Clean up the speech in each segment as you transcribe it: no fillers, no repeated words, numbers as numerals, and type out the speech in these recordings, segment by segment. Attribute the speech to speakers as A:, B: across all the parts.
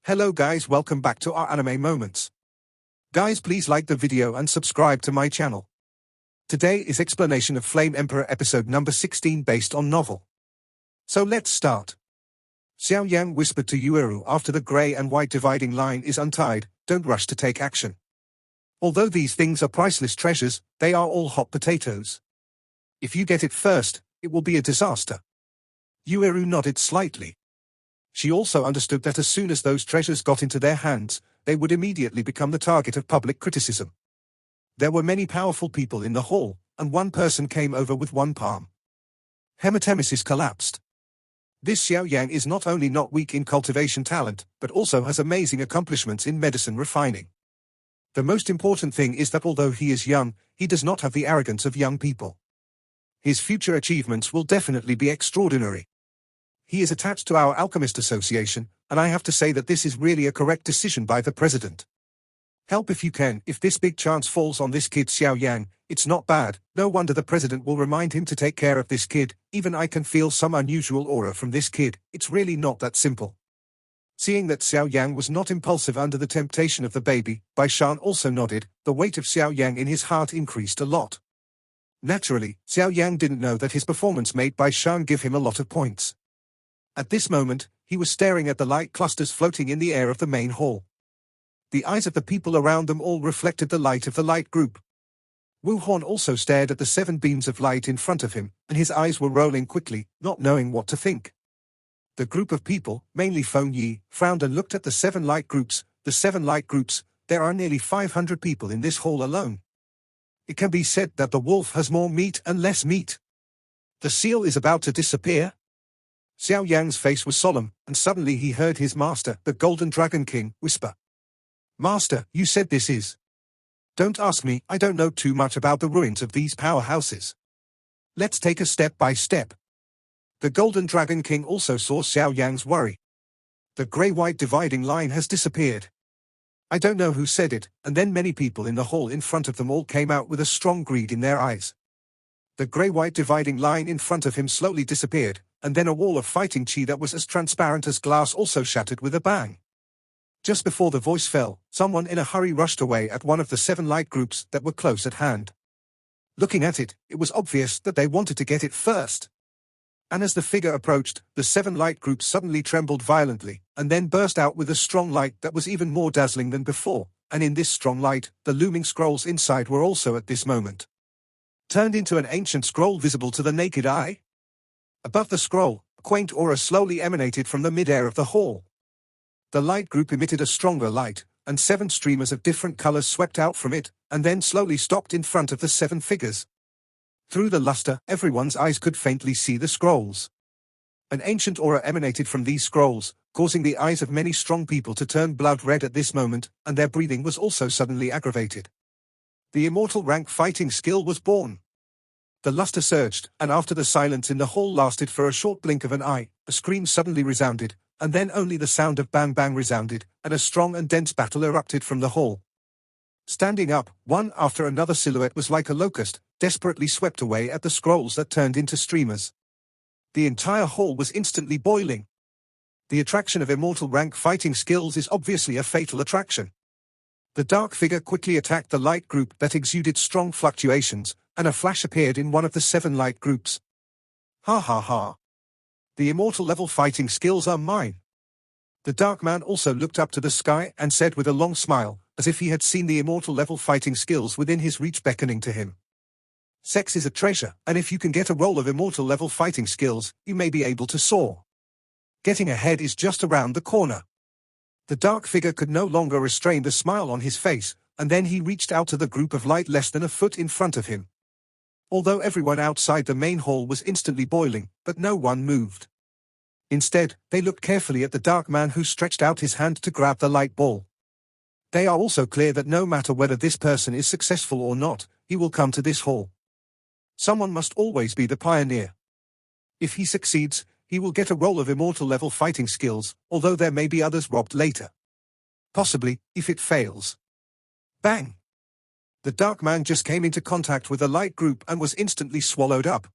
A: Hello guys, welcome back to our anime moments. Guys, please like the video and subscribe to my channel. Today is explanation of Flame Emperor episode number 16 based on novel. So let's start. Xiao Yan whispered to Yueru after the grey and white dividing line is untied, don't rush to take action. Although these things are priceless treasures, they are all hot potatoes. If you get it first, it will be a disaster. Yueru nodded slightly. She also understood that as soon as those treasures got into their hands, they would immediately become the target of public criticism. There were many powerful people in the hall, and one person came over with one palm. Hematemesis collapsed. This Xiao Yan is not only not weak in cultivation talent, but also has amazing accomplishments in medicine refining. The most important thing is that although he is young, he does not have the arrogance of young people. His future achievements will definitely be extraordinary. He is attached to our Alchemist Association, and I have to say that this is really a correct decision by the president. Help if you can. If this big chance falls on this kid Xiao Yan, it's not bad. No wonder the president will remind him to take care of this kid. Even I can feel some unusual aura from this kid. It's really not that simple. Seeing that Xiao Yang was not impulsive under the temptation of the baby, Bai Shan also nodded. The weight of Xiao Yang in his heart increased a lot. Naturally, Xiao Yang didn't know that his performance made Bai Shan give him a lot of points. At this moment, he was staring at the light clusters floating in the air of the main hall. The eyes of the people around them all reflected the light of the light group. Wu Huan also stared at the 7 beams of light in front of him, and his eyes were rolling quickly, not knowing what to think. The group of people, mainly Feng Yi, frowned and looked at the 7 light groups. The 7 light groups, there are nearly 500 people in this hall alone. It can be said that the wolf has more meat and less meat. The seal is about to disappear. Xiao Yang's face was solemn, and suddenly he heard his master, the Golden Dragon King, whisper. Master, you said this is. Don't ask me, I don't know too much about the ruins of these powerhouses. Let's take a step by step. The Golden Dragon King also saw Xiao Yang's worry. The grey-white dividing line has disappeared. I don't know who said it, and then many people in the hall in front of them all came out with a strong greed in their eyes. The grey-white dividing line in front of him slowly disappeared, and then a wall of fighting chi that was as transparent as glass also shattered with a bang. Just before the voice fell, someone in a hurry rushed away at one of the 7 light groups that were close at hand. Looking at it, it was obvious that they wanted to get it first. And as the figure approached, the 7 light groups suddenly trembled violently, and then burst out with a strong light that was even more dazzling than before, and in this strong light, the looming scrolls inside were also at this moment turned into an ancient scroll visible to the naked eye. Above the scroll, a quaint aura slowly emanated from the mid-air of the hall. The light group emitted a stronger light, and 7 streamers of different colors swept out from it, and then slowly stopped in front of the 7 figures. Through the luster, everyone's eyes could faintly see the scrolls. An ancient aura emanated from these scrolls, causing the eyes of many strong people to turn blood red at this moment, and their breathing was also suddenly aggravated. The immortal rank fighting skill was born. The luster surged, and after the silence in the hall lasted for a short blink of an eye, a scream suddenly resounded, and then only the sound of bang bang resounded, and a strong and dense battle erupted from the hall. Standing up, one after another silhouette was like a locust, desperately swept away at the scrolls that turned into streamers. The entire hall was instantly boiling. The attraction of immortal rank fighting skills is obviously a fatal attraction. The dark figure quickly attacked the light group that exuded strong fluctuations, and a flash appeared in one of the 7 light groups. Ha ha ha. The immortal level fighting skills are mine. The dark man also looked up to the sky and said with a long smile, as if he had seen the immortal level fighting skills within his reach beckoning to him. Sex is a treasure, and if you can get a roll of immortal level fighting skills, you may be able to soar. Getting ahead is just around the corner. The dark figure could no longer restrain the smile on his face, and then he reached out to the group of light less than a foot in front of him. Although everyone outside the main hall was instantly boiling, but no one moved. Instead, they looked carefully at the dark man who stretched out his hand to grab the light ball. They are also clear that no matter whether this person is successful or not, he will come to this hall. Someone must always be the pioneer. If he succeeds, he will get a roll of immortal level fighting skills, although there may be others robbed later. Possibly, if it fails. Bang! The dark man just came into contact with the light group and was instantly swallowed up.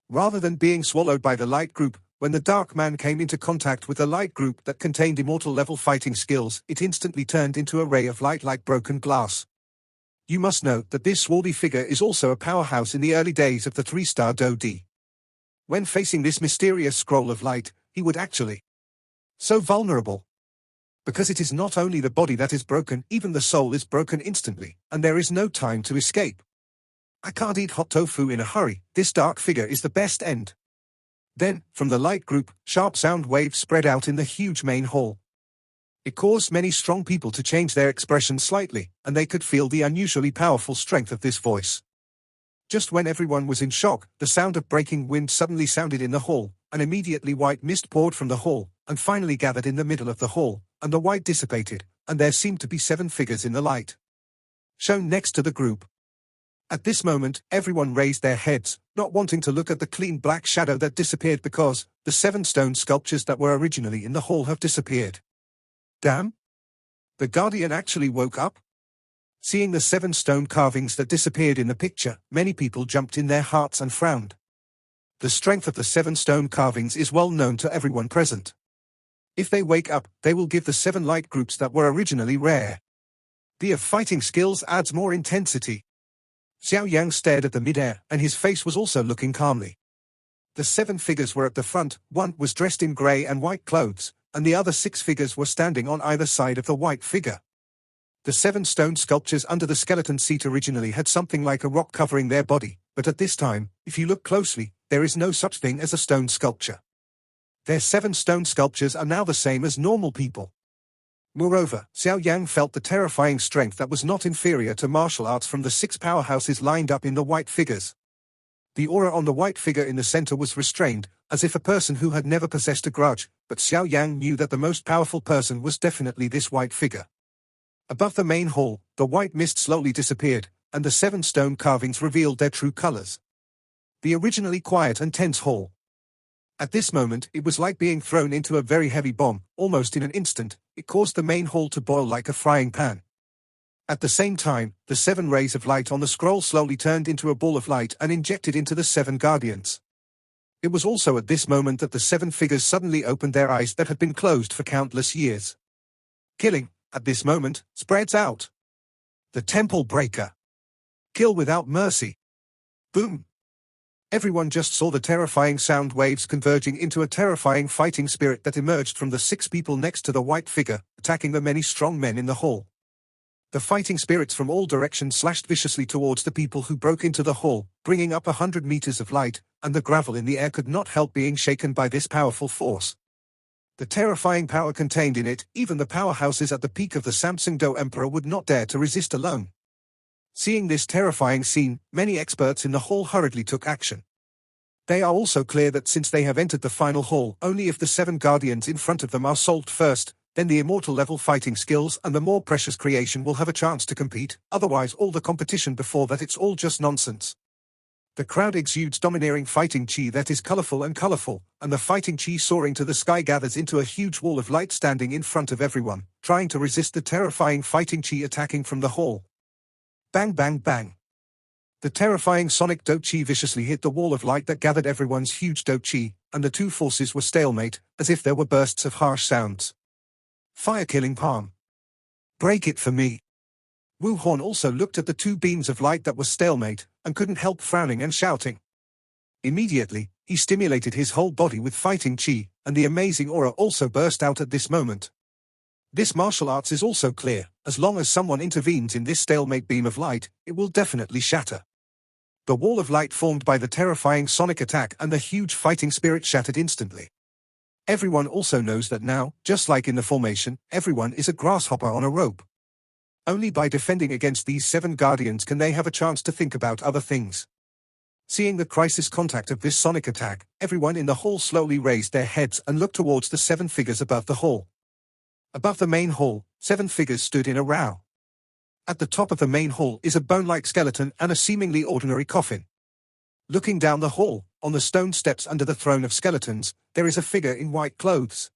A: Rather than being swallowed by the light group, When the dark man came into contact with a light group that contained immortal-level fighting skills, it instantly turned into a ray of light like broken glass. You must note that this swarthy figure is also a powerhouse in the early days of the 3-star Do-D. When facing this mysterious scroll of light, he would actually so vulnerable. Because it is not only the body that is broken, even the soul is broken instantly, and there is no time to escape. I can't eat hot tofu in a hurry, this dark figure is the best end. Then, from the light group, sharp sound waves spread out in the huge main hall. It caused many strong people to change their expression slightly, and they could feel the unusually powerful strength of this voice. Just when everyone was in shock, the sound of breaking wind suddenly sounded in the hall, and immediately white mist poured from the hall, and finally gathered in the middle of the hall, and the white dissipated, and there seemed to be 7 figures in the light, shown next to the group. At this moment, everyone raised their heads, not wanting to look at the clean black shadow that disappeared because the 7 stone sculptures that were originally in the hall have disappeared. Damn! The Guardian actually woke up? Seeing the 7 stone carvings that disappeared in the picture, many people jumped in their hearts and frowned. The strength of the 7 stone carvings is well known to everyone present. If they wake up, they will give the 7 light groups that were originally rare. The fighting skills adds more intensity. Xiao Yan stared at the midair, and his face was also looking calmly. The 7 figures were at the front, one was dressed in grey and white clothes, and the other 6 figures were standing on either side of the white figure. The 7 stone sculptures under the skeleton seat originally had something like a rock covering their body, but at this time, if you look closely, there is no such thing as a stone sculpture. Their 7 stone sculptures are now the same as normal people. Moreover, Xiao Yan felt the terrifying strength that was not inferior to martial arts from the 6 powerhouses lined up in the white figures. The aura on the white figure in the center was restrained, as if a person who had never possessed a grudge, but Xiao Yan knew that the most powerful person was definitely this white figure. Above the main hall, the white mist slowly disappeared, and the 7 stone carvings revealed their true colors. The originally quiet and tense hall. At this moment, it was like being thrown into a very heavy bomb. Almost in an instant, it caused the main hall to boil like a frying pan. At the same time, the 7 rays of light on the scroll slowly turned into a ball of light and injected into the 7 guardians. It was also at this moment that the 7 figures suddenly opened their eyes that had been closed for countless years. Killing, at this moment, spreads out. The Temple Breaker. Kill without mercy. Boom. Everyone just saw the terrifying sound waves converging into a terrifying fighting spirit that emerged from the 6 people next to the white figure, attacking the many strong men in the hall. The fighting spirits from all directions slashed viciously towards the people who broke into the hall, bringing up 100 meters of light, and the gravel in the air could not help being shaken by this powerful force. The terrifying power contained in it, even the powerhouses at the peak of the Samsung Do Emperor would not dare to resist alone. Seeing this terrifying scene, many experts in the hall hurriedly took action. They are also clear that since they have entered the final hall, only if the 7 guardians in front of them are solved first, then the immortal level fighting skills and the more precious creation will have a chance to compete, otherwise all the competition before that it's all just nonsense. The crowd exudes domineering fighting chi that is colorful, and the fighting chi soaring to the sky gathers into a huge wall of light standing in front of everyone, trying to resist the terrifying fighting chi attacking from the hall. Bang bang bang. The terrifying sonic Do Chi viciously hit the wall of light that gathered everyone's huge Do Chi, and the 2 forces were stalemate, as if there were bursts of harsh sounds. Fire-killing palm. Break it for me. Wu Horn also looked at the 2 beams of light that were stalemate, and couldn't help frowning and shouting. Immediately, he stimulated his whole body with fighting chi, and the amazing aura also burst out at this moment. This martial arts is also clear, as long as someone intervenes in this stalemate beam of light, it will definitely shatter. The wall of light formed by the terrifying sonic attack and the huge fighting spirit shattered instantly. Everyone also knows that now, just like in the formation, everyone is a grasshopper on a rope. Only by defending against these 7 guardians can they have a chance to think about other things. Seeing the crisis contact of this sonic attack, everyone in the hall slowly raised their heads and looked towards the 7 figures above the hall. Above the main hall, 7 figures stood in a row. At the top of the main hall is a bone-like skeleton and a seemingly ordinary coffin. Looking down the hall, on the stone steps under the throne of skeletons, there is a figure in white clothes.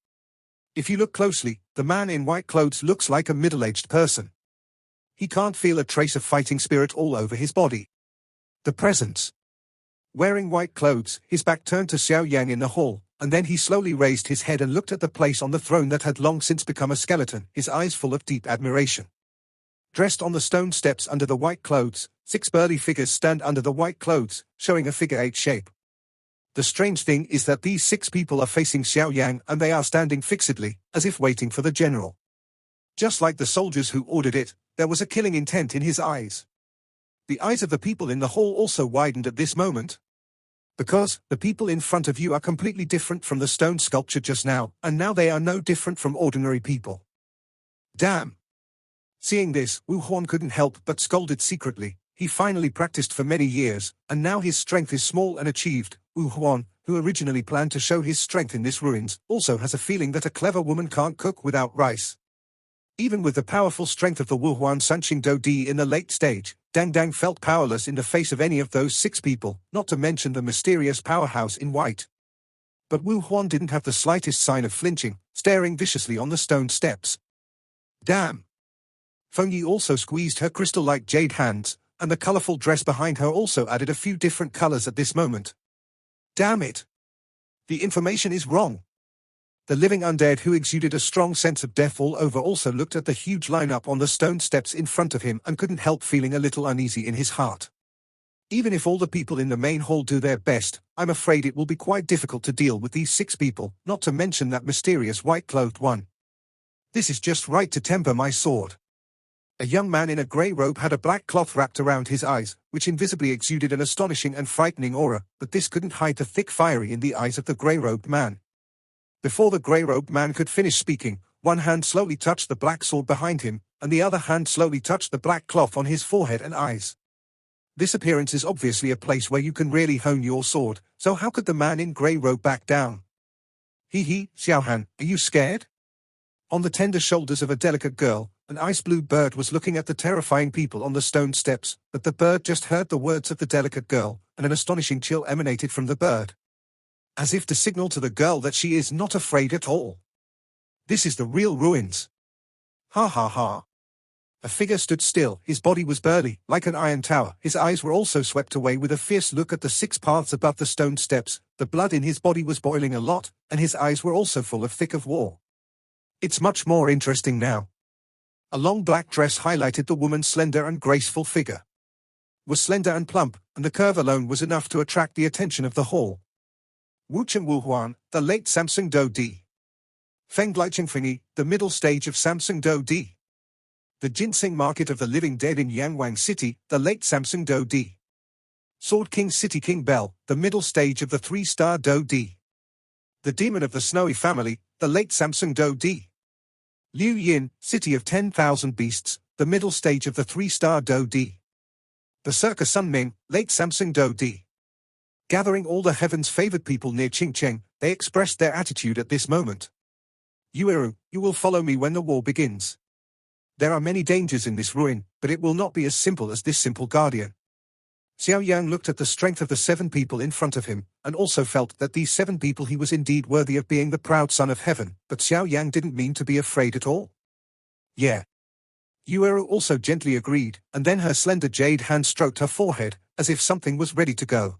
A: If you look closely, the man in white clothes looks like a middle-aged person. He can't feel a trace of fighting spirit all over his body. The presence. Wearing white clothes, his back turned to Xiao Yan in the hall, and then he slowly raised his head and looked at the place on the throne that had long since become a skeleton, his eyes full of deep admiration. Dressed on the stone steps under the white clothes, 6 burly figures stand under the white clothes, showing a figure-8 shape. The strange thing is that these 6 people are facing Xiao Yan and they are standing fixedly, as if waiting for the general. Just like the soldiers who ordered it, there was a killing intent in his eyes. The eyes of the people in the hall also widened at this moment. Because the people in front of you are completely different from the stone sculpture just now, and now they are no different from ordinary people. Damn! Seeing this, Wu Huan couldn't help but scolded secretly. He finally practiced for many years, and now his strength is small and achieved. Wu Huan, who originally planned to show his strength in this ruins, also has a feeling that a clever woman can't cook without rice. Even with the powerful strength of the Wu Huan Sanqing Do Di in the late stage, Dang Dang felt powerless in the face of any of those 6 people, not to mention the mysterious powerhouse in white. But Wu Huan didn't have the slightest sign of flinching, staring viciously on the stone steps. Damn! Feng Yi also squeezed her crystal-like jade hands, and the colorful dress behind her also added a few different colors at this moment. Damn it! The information is wrong. The living undead who exuded a strong sense of death all over also looked at the huge lineup on the stone steps in front of him and couldn't help feeling a little uneasy in his heart. Even if all the people in the main hall do their best, I'm afraid it will be quite difficult to deal with these 6 people, not to mention that mysterious white-clothed one. This is just right to temper my sword. A young man in a grey robe had a black cloth wrapped around his eyes, which invisibly exuded an astonishing and frightening aura, but this couldn't hide the thick fiery in the eyes of the grey-robed man. Before the grey-robed man could finish speaking, one hand slowly touched the black sword behind him, and the other hand slowly touched the black cloth on his forehead and eyes. This appearance is obviously a place where you can really hone your sword, so how could the man in grey robe back down? Hee, Xiaohan, are you scared? On the tender shoulders of a delicate girl, an ice-blue bird was looking at the terrifying people on the stone steps, but the bird just heard the words of the delicate girl, and an astonishing chill emanated from the bird, as if to signal to the girl that she is not afraid at all. This is the real ruins. Ha ha ha. A figure stood still, his body was burly, like an iron tower, his eyes were also swept away with a fierce look at the 6 paths above the stone steps, the blood in his body was boiling a lot, and his eyes were also full of thick of war. It's much more interesting now. A long black dress highlighted the woman's slender and graceful figure. Was slender and plump, and the curve alone was enough to attract the attention of the hall. Wuchen Wu Huan, the late Samsung Do Di. Feng Gleicheng Fengi, the middle stage of Samsung Do Di. The ginseng market of the living dead in Yangwang City, the late Samsung Do Di. Sword King City King Bell, the middle stage of the 3-star Do Di. The demon of the snowy family, the late Samsung Do Di. Liu Yin, City of 10,000 Beasts, the middle stage of the 3-star Do Di. Berserker Sun Ming, late Samsung Do Di. Gathering all the heavens favored people near Qingcheng, they expressed their attitude at this moment. Yueru, you will follow me when the war begins. There are many dangers in this ruin, but it will not be as simple as this simple guardian. Xiao Yan looked at the strength of the 7 people in front of him, and also felt that these 7 people he was indeed worthy of being the proud son of heaven, but Xiao Yan didn't mean to be afraid at all. Yeah. Yueru also gently agreed, and then her slender jade hand stroked her forehead, as if something was ready to go.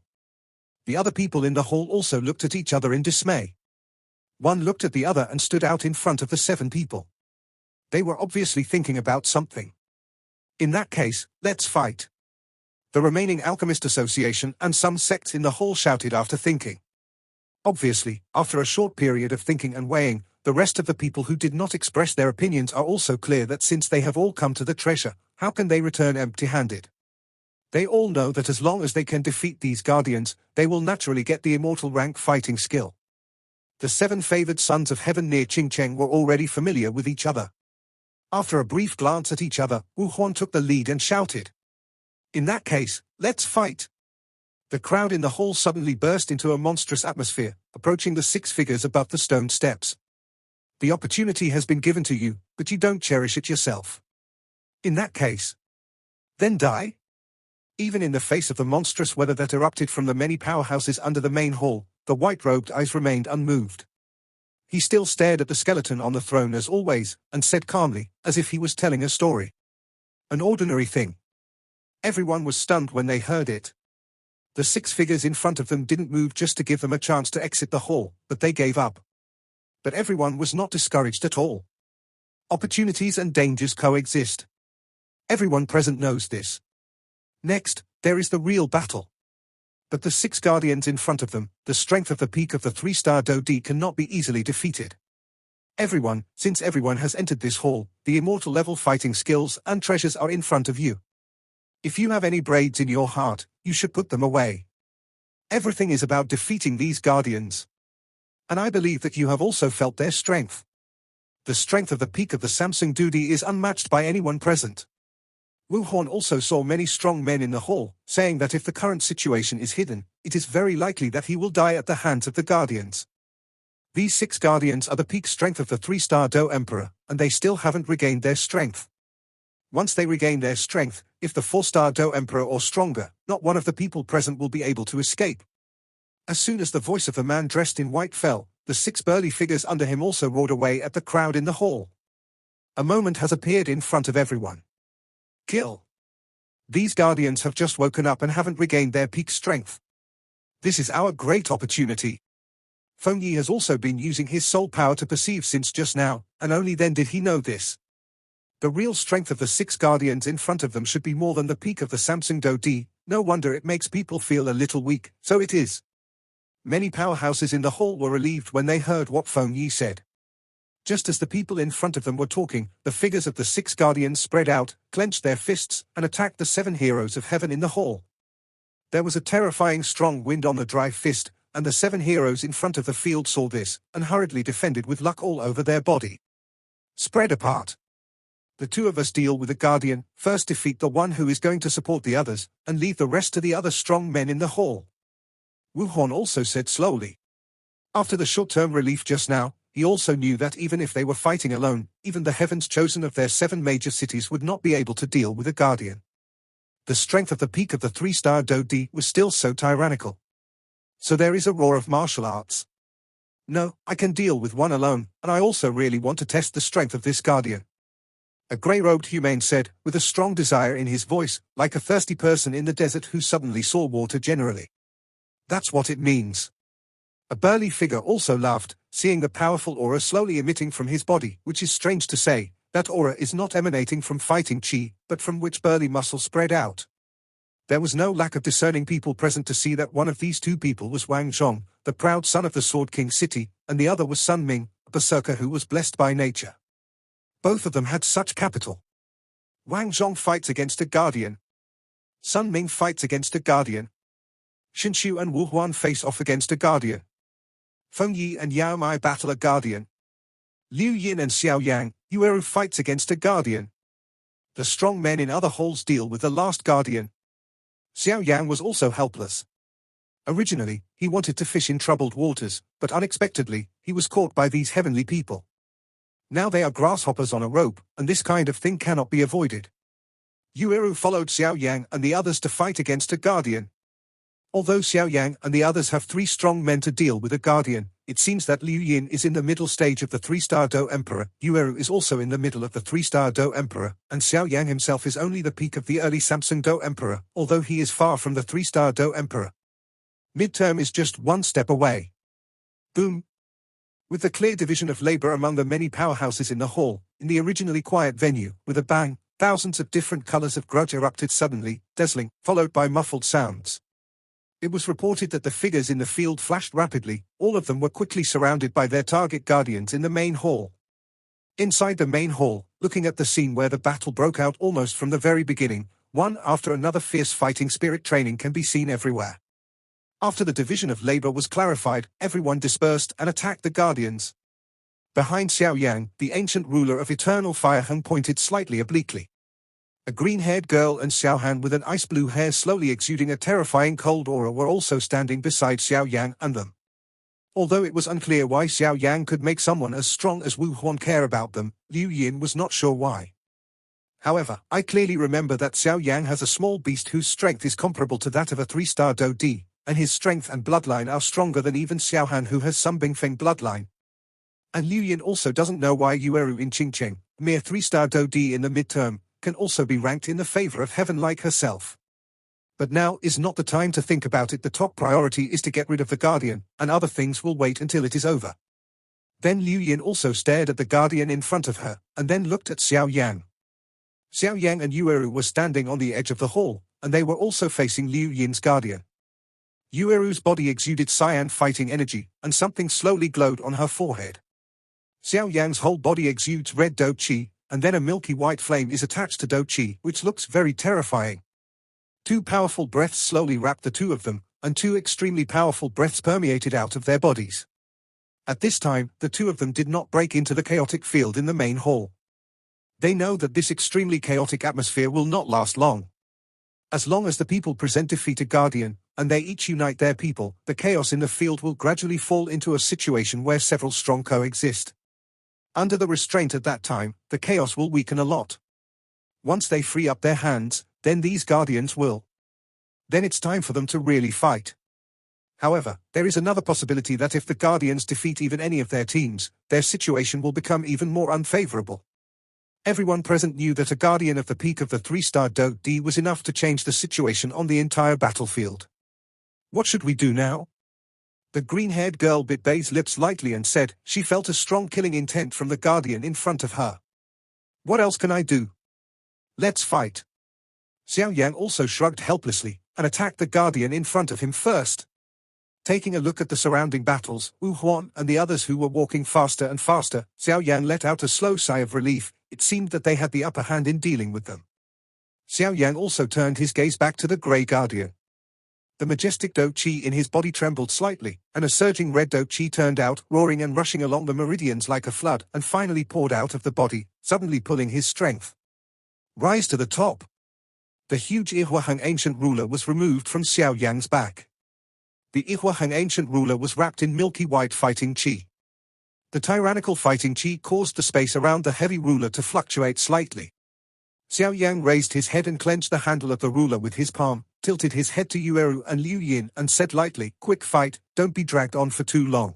A: The other people in the hall also looked at each other in dismay. One looked at the other and stood out in front of the 7 people. They were obviously thinking about something. In that case, let's fight. The remaining Alchemist Association and some sects in the hall shouted after thinking. Obviously, after a short period of thinking and weighing, the rest of the people who did not express their opinions are also clear that since they have all come to the treasure, how can they return empty-handed? They all know that as long as they can defeat these guardians, they will naturally get the immortal rank fighting skill. The 7 favored sons of heaven near Qingcheng were already familiar with each other. After a brief glance at each other, Wu Huan took the lead and shouted. In that case, let's fight. The crowd in the hall suddenly burst into a monstrous atmosphere, approaching the 6 figures above the stone steps. The opportunity has been given to you, but you don't cherish it yourself. In that case, then die? Even in the face of the monstrous weather that erupted from the many powerhouses under the main hall, the white-robed eyes remained unmoved. He still stared at the skeleton on the throne as always, and said calmly, as if he was telling a story. An ordinary thing. Everyone was stunned when they heard it. The six figures in front of them didn't move just to give them a chance to exit the hall, but they gave up. But everyone was not discouraged at all. Opportunities and dangers coexist. Everyone present knows this. Next, there is the real battle. But the six guardians in front of them, the strength of the peak of the 3-star Dodi cannot be easily defeated. Since everyone has entered this hall, the immortal level fighting skills and treasures are in front of you. If you have any braids in your heart, you should put them away. Everything is about defeating these guardians. And I believe that you have also felt their strength. The strength of the peak of the Samsung Dodi is unmatched by anyone present. Wu Huan also saw many strong men in the hall, saying that if the current situation is hidden, it is very likely that he will die at the hands of the guardians. These six guardians are the peak strength of the 3-star Do Emperor, and they still haven't regained their strength. Once they regain their strength, if the 4-star Do Emperor or stronger, not one of the people present will be able to escape. As soon as the voice of the man dressed in white fell, the six burly figures under him also roared away at the crowd in the hall. A moment has appeared in front of everyone. Kill. These guardians have just woken up and haven't regained their peak strength. This is our great opportunity. Feng Yi has also been using his soul power to perceive since just now, and only then did he know this. The real strength of the six guardians in front of them should be more than the peak of the Samsung Dodi. No wonder it makes people feel a little weak, so it is. Many powerhouses in the hall were relieved when they heard what Feng Yi said. Just as the people in front of them were talking, the figures of the six guardians spread out, clenched their fists, and attacked the 7 heroes of heaven in the hall. There was a terrifying strong wind on the dry fist, and the 7 heroes in front of the field saw this, and hurriedly defended with luck all over their body. Spread apart. The two of us deal with the guardian, first defeat the one who is going to support the others, and leave the rest to the other strong men in the hall. Wu Huan also said slowly. After the short-term relief just now, he also knew that even if they were fighting alone, even the heavens chosen of their 7 major cities would not be able to deal with a guardian. The strength of the peak of the 3-star Dodi was still so tyrannical. So there is a roar of martial arts. No, I can deal with one alone, and I also really want to test the strength of this guardian. A grey-robed humane said, with a strong desire in his voice, like a thirsty person in the desert who suddenly saw water generally. That's what it means. A burly figure also laughed, seeing the powerful aura slowly emitting from his body, which is strange to say. That aura is not emanating from fighting chi, but from which burly muscle spread out. There was no lack of discerning people present to see that one of these two people was Wang Zhong, the proud son of the Sword King city, and the other was Sun Ming, a berserker who was blessed by nature. Both of them had such capital. Wang Zhong fights against a guardian. Sun Ming fights against a guardian. Xin Shu and Wu Huan face off against a guardian. Feng Yi and Yao Mai battle a guardian. Liu Yin and Xiao Yang, Yueru fights against a guardian. The strong men in other halls deal with the last guardian. Xiao Yang was also helpless. Originally, he wanted to fish in troubled waters, but unexpectedly, he was caught by these heavenly people. Now they are grasshoppers on a rope, and this kind of thing cannot be avoided. Yueru followed Xiao Yang and the others to fight against a guardian. Although Xiao Yang and the others have 3 strong men to deal with a guardian, it seems that Liu Yin is in the middle stage of the 3-star Do Emperor, Yueru is also in the middle of the 3-star Do Emperor, and Xiao Yang himself is only the peak of the early Samsung Do Emperor, although he is far from the 3-star Do Emperor. Midterm is just one step away. Boom! With the clear division of labor among the many powerhouses in the hall, in the originally quiet venue, with a bang, thousands of different colors of grudge erupted suddenly, dazzling, followed by muffled sounds. It was reported that the figures in the field flashed rapidly, all of them were quickly surrounded by their target guardians in the main hall. Inside the main hall, looking at the scene where the battle broke out almost from the very beginning, one after another fierce fighting spirit training can be seen everywhere. After the division of labor was clarified, everyone dispersed and attacked the guardians. Behind Xiao Yang, the ancient ruler of eternal fire Heng pointed slightly obliquely. A green-haired girl and Xiao Han with an ice-blue hair slowly exuding a terrifying cold aura were also standing beside Xiao Yang and them. Although it was unclear why Xiao Yang could make someone as strong as Wu Huan care about them, Liu Yin was not sure why. However, I clearly remember that Xiao Yang has a small beast whose strength is comparable to that of a 3-star Do Di, and his strength and bloodline are stronger than even Xiao Han who has some Bingfeng bloodline. And Liu Yin also doesn't know why Yueru in Qingcheng, mere 3-star Do Di in the midterm, can also be ranked in the favor of heaven like herself. But now is not the time to think about it. The top priority is to get rid of the Guardian, and other things will wait until it is over. Then Liu Yin also stared at the Guardian in front of her, and then looked at Xiao Yan. Xiao Yan and Yueru were standing on the edge of the hall, and they were also facing Liu Yin's Guardian. Yueru's body exuded cyan fighting energy, and something slowly glowed on her forehead. Xiao Yan's whole body exudes red Do Qi, and then a milky white flame is attached to Do Qi, which looks very terrifying. Two powerful breaths slowly wrapped the two of them, and two extremely powerful breaths permeated out of their bodies. At this time, the two of them did not break into the chaotic field in the main hall. They know that this extremely chaotic atmosphere will not last long. As long as the people present defeat a Guardian, and they each unite their people, the chaos in the field will gradually fall into a situation where several strong coexist. Under the restraint at that time, the chaos will weaken a lot. Once they free up their hands, then these Guardians will. Then it's time for them to really fight. However, there is another possibility that if the Guardians defeat even any of their teams, their situation will become even more unfavorable. Everyone present knew that a Guardian of the peak of the 3-star Do D was enough to change the situation on the entire battlefield. What should we do now? The green-haired girl bit Bei's lips lightly and said she felt a strong killing intent from the Guardian in front of her. What else can I do? Let's fight. Xiao Yan also shrugged helplessly and attacked the Guardian in front of him first. Taking a look at the surrounding battles, Wu Huan and the others who were walking faster and faster, Xiao Yan let out a slow sigh of relief. It seemed that they had the upper hand in dealing with them. Xiao Yan also turned his gaze back to the Grey Guardian. The majestic Do Qi in his body trembled slightly, and a surging red Do Qi turned out, roaring and rushing along the meridians like a flood, and finally poured out of the body, suddenly pulling his strength. Rise to the top. The huge Ihuaheng ancient ruler was removed from Xiao Yan's back. The Ihuaheng ancient ruler was wrapped in milky white fighting qi. The tyrannical fighting qi caused the space around the heavy ruler to fluctuate slightly. Xiao Yan raised his head and clenched the handle of the ruler with his palm, tilted his head to Yueru and Liu Yin and said lightly, "Quick fight, don't be dragged on for too long."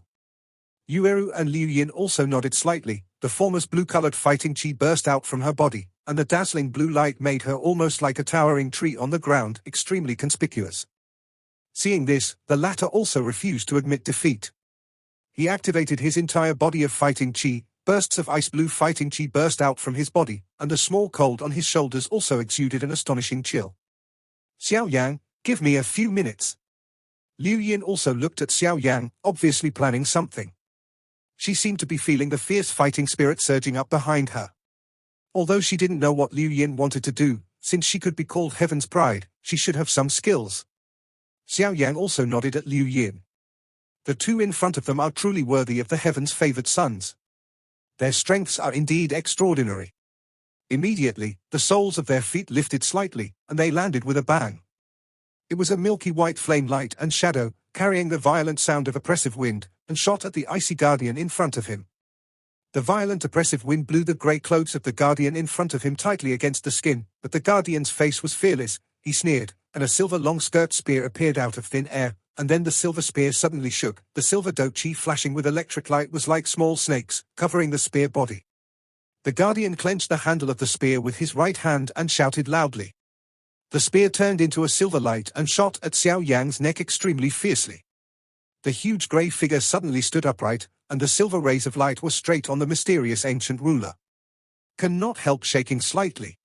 A: Yueru and Liu Yin also nodded slightly. The former's blue-colored fighting qi burst out from her body, and the dazzling blue light made her almost like a towering tree on the ground, extremely conspicuous. Seeing this, the latter also refused to admit defeat. He activated his entire body of fighting qi, bursts of ice blue fighting qi burst out from his body, and a small cold on his shoulders also exuded an astonishing chill. "Xiao Yang, give me a few minutes." Liu Yin also looked at Xiao Yang, obviously planning something. She seemed to be feeling the fierce fighting spirit surging up behind her. Although she didn't know what Liu Yin wanted to do, since she could be called Heaven's Pride, she should have some skills. Xiao Yang also nodded at Liu Yin. The two in front of them are truly worthy of the Heaven's favored sons. Their strengths are indeed extraordinary. Immediately, the soles of their feet lifted slightly, and they landed with a bang. It was a milky white flame light and shadow, carrying the violent sound of oppressive wind, and shot at the icy Guardian in front of him. The violent oppressive wind blew the grey clothes of the Guardian in front of him tightly against the skin, but the Guardian's face was fearless. He sneered, and a silver long-skirt spear appeared out of thin air, and then the silver spear suddenly shook. The silver Do Qi flashing with electric light was like small snakes, covering the spear body. The Guardian clenched the handle of the spear with his right hand and shouted loudly. The spear turned into a silver light and shot at Xiao Yang's neck extremely fiercely. The huge grey figure suddenly stood upright, and the silver rays of light were straight on the mysterious ancient ruler. Cannot help shaking slightly.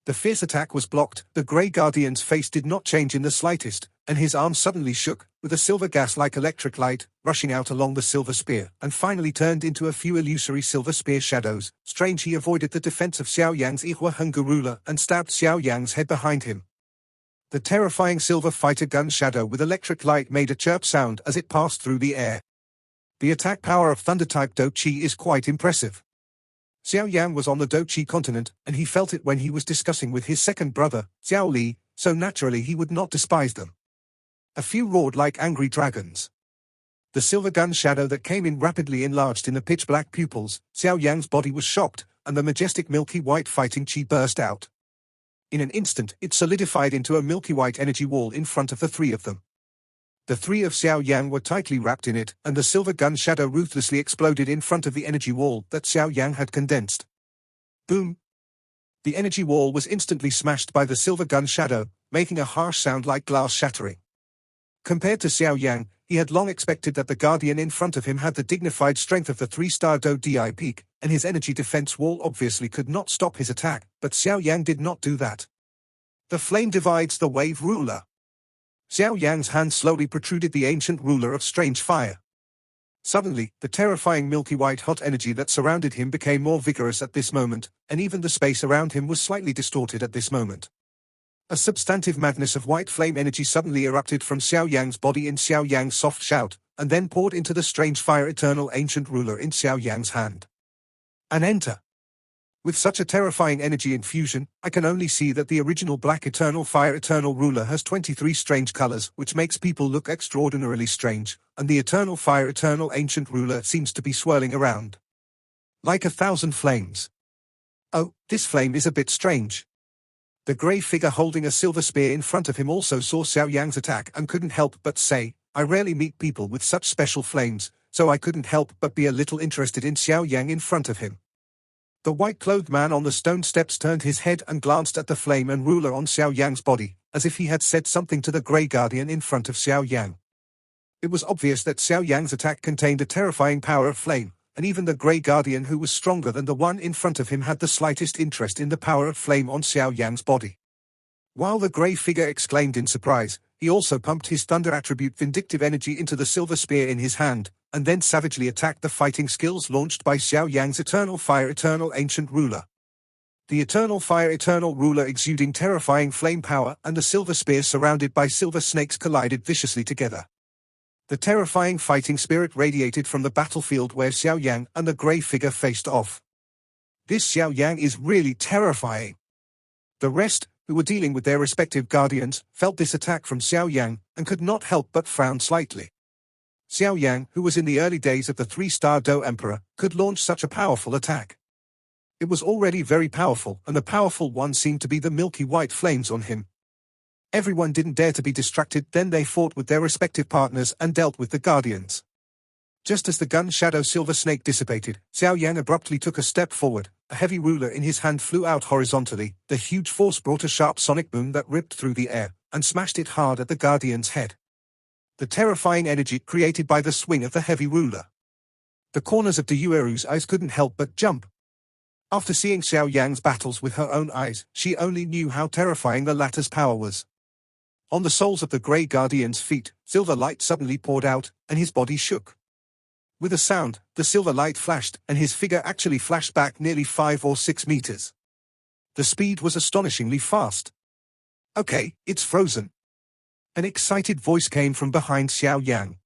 A: The fierce attack was blocked. The Grey Guardian's face did not change in the slightest, and his arm suddenly shook, with a silver gas-like electric light, rushing out along the silver spear, and finally turned into a few illusory silver spear shadows. Strange, he avoided the defense of Xiao Yang's Ihuaheng ruler and stabbed Xiao Yang's head behind him. The terrifying silver fighter gun shadow with electric light made a chirp sound as it passed through the air. The attack power of Thunder-type Do Qi is quite impressive. Xiao Yan was on the Do Qi continent, and he felt it when he was discussing with his second brother, Xiao Li, so naturally he would not despise them. A few roared like angry dragons. The silver gun shadow that came in rapidly enlarged in the pitch-black pupils. Xiao Yang's body was shocked, and the majestic milky white fighting qi burst out. In an instant, it solidified into a milky white energy wall in front of the three of them. The three of Xiao Yang were tightly wrapped in it, and the silver gun shadow ruthlessly exploded in front of the energy wall that Xiao Yang had condensed. Boom! The energy wall was instantly smashed by the silver gun shadow, making a harsh sound like glass shattering. Compared to Xiao Yan, he had long expected that the guardian in front of him had the dignified strength of the 3-star Do Di peak, and his energy defense wall obviously could not stop his attack, but Xiao Yan did not do that. The flame divides the wave ruler. Xiao Yan's hand slowly protruded the ancient ruler of strange fire. Suddenly, the terrifying milky white hot energy that surrounded him became more vigorous at this moment, and even the space around him was slightly distorted at this moment. A substantive madness of white flame energy suddenly erupted from Xiao Yang's body in Xiao Yang's soft shout, and then poured into the strange fire eternal ancient ruler in Xiao Yang's hand. And enter. With such a terrifying energy infusion, I can only see that the original black eternal fire eternal ruler has 23 strange colors, which makes people look extraordinarily strange, and the eternal fire eternal ancient ruler seems to be swirling around like 1,000 flames. Oh, this flame is a bit strange. The grey figure holding a silver spear in front of him also saw Xiao Yang's attack and couldn't help but say, I rarely meet people with such special flames, so I couldn't help but be a little interested in Xiao Yang in front of him. The white-clothed man on the stone steps turned his head and glanced at the flame and ruler on Xiao Yang's body, as if he had said something to the grey guardian in front of Xiao Yang. It was obvious that Xiao Yang's attack contained a terrifying power of flame, and even the grey guardian who was stronger than the one in front of him had the slightest interest in the power of flame on Xiao Yang's body. While the grey figure exclaimed in surprise, he also pumped his thunder attribute vindictive energy into the silver spear in his hand, and then savagely attacked the fighting skills launched by Xiao Yang's eternal fire eternal ancient ruler. The eternal fire eternal ruler exuding terrifying flame power and the silver spear surrounded by silver snakes collided viciously together. The terrifying fighting spirit radiated from the battlefield where Xiao Yang and the grey figure faced off. This Xiao Yang is really terrifying. The rest, who were dealing with their respective guardians, felt this attack from Xiao Yang, and could not help but frown slightly. Xiao Yang, who was in the early days of the 3-star Do Emperor, could launch such a powerful attack. It was already very powerful, and the powerful one seemed to be the milky white flames on him. Everyone didn't dare to be distracted, then they fought with their respective partners and dealt with the guardians. Just as the gun shadow silver snake dissipated, Xiao Yang abruptly took a step forward, a heavy ruler in his hand flew out horizontally, the huge force brought a sharp sonic boom that ripped through the air, and smashed it hard at the guardian's head. The terrifying energy created by the swing of the heavy ruler. The corners of de Yueru's eyes couldn't help but jump. After seeing Xiao Yang's battles with her own eyes, she only knew how terrifying the latter's power was. On the soles of the grey guardian's feet, silver light suddenly poured out, and his body shook. With a sound, the silver light flashed, and his figure actually flashed back nearly 5 or 6 meters. The speed was astonishingly fast. Okay, it's frozen. An excited voice came from behind Xiao Yang.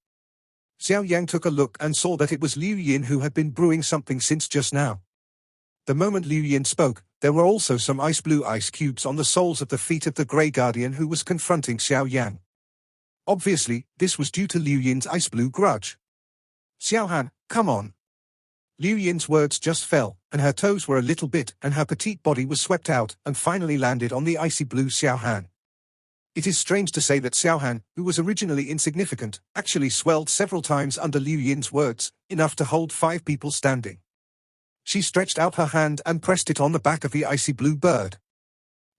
A: Xiao Yang took a look and saw that it was Liu Yin who had been brewing something since just now. The moment Liu Yin spoke, there were also some ice blue ice cubes on the soles of the feet of the grey guardian who was confronting Xiao Yang. Obviously, this was due to Liu Yin's ice blue grudge. Xiao Han, come on. Liu Yin's words just fell, and her toes were a little bit, and her petite body was swept out, and finally landed on the icy blue Xiao Han. It is strange to say that Xiao Han, who was originally insignificant, actually swelled several times under Liu Yin's words, enough to hold 5 people standing. She stretched out her hand and pressed it on the back of the icy blue bird.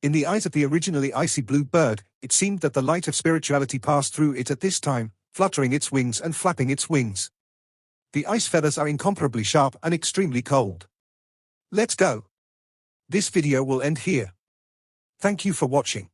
A: In the eyes of the originally icy blue bird, it seemed that the light of spirituality passed through it at this time, fluttering its wings and flapping its wings. The ice feathers are incomparably sharp and extremely cold. Let's go. This video will end here. Thank you for watching.